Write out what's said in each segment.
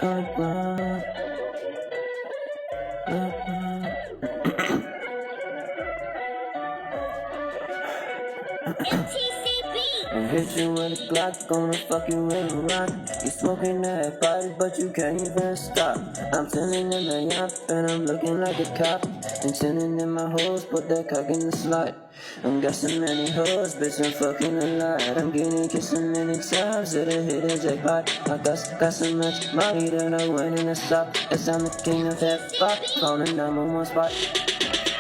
And hit you with a Glock, gonna fuck you with a rock. You smoking that body, but you can't even stop. I'm chilling in the yap, and I'm looking like a cop. And chilling in my hoes, put that cock in the slot. I'm got so many hoes, bitch, I'm fucking a lot. I'm getting kissed so many times that I hit a jackpot. I got so much money that I went in the shop. Yes, I'm the king of that fuck, calling number one spot.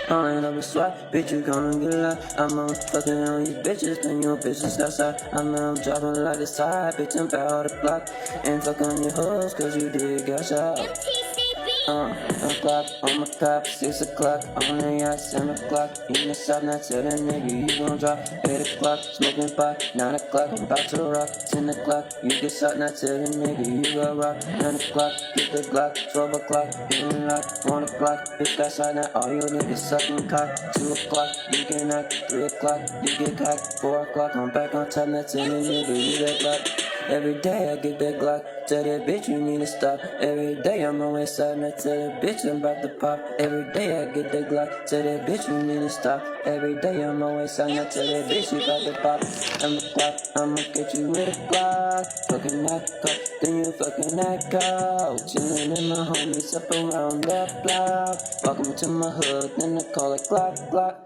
I ain't up a swat, bitch, you gonna get a lot. I'm on fucking on these bitches, then your bitches outside. I'm dropping like a side, bitch, I'm about the block. And fuck on your hoes, cause you did got shot. O'clock on my cop, 6 o'clock on the yacht, 7 o'clock in the shop. Now tell that nigga you gon' drop. 8 o'clock, smoking pot, 9 o'clock, I'm about to rock. 10 o'clock, you get shot, now tell that nigga you gon' rock. 9 o'clock, get the Glock, 12 o'clock, in the lock. 1 o'clock, bitch got shot, now all you niggas sucking cock. 2 o'clock, you get knocked. 3 o'clock, you get cocked. 4 o'clock, I'm back on top, now tell that nigga you that Glock. Every day I get that Glock, tell that bitch you need to stop. Every day I'm on my side, and I tell that bitch I'm about to pop. Every day I get that Glock, tell that bitch you need to stop. Every day I'm on my side, and I tell that bitch you about to pop. I'm the clock, I'ma get you with a Glock. Fucking that cock, then you fucking that cow. Chillin' in my homies up around that block. Welcome to my hood, then I call it Glock, Glock.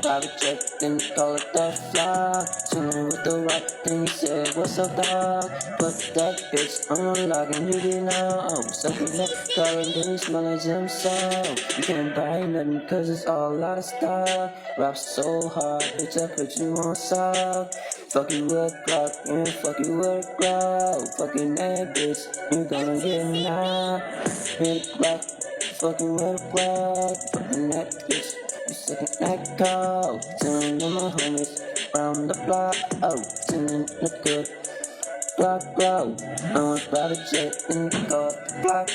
Private jet, then you call it the fly. Chillin' with the rock, then you said, what's up, dog? Put that bitch on the lock and you get out. Suckin' that car and then you smell like gym salt. You can't buy nothing cause it's all out of stock. Rap so hard, bitch, I put you on soft. Fuck you with a Glock, and fuck you with a Glock. Fucking that bitch, you gonna get knocked. Hit a Glock, fucking with a Glock. Fucking that bitch. You suckin' that cow, chillin' with my homies round the block. Oh, chillin' the good block, blow. I'm a private jet in the car, block.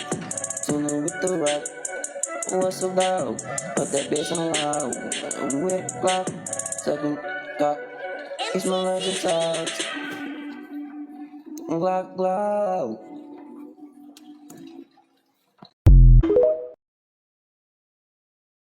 Chillin' with the rock, what's so loud? Put that bitch on loud. I'm with block, suckin' cock. It's my legend talk. Glock, glow.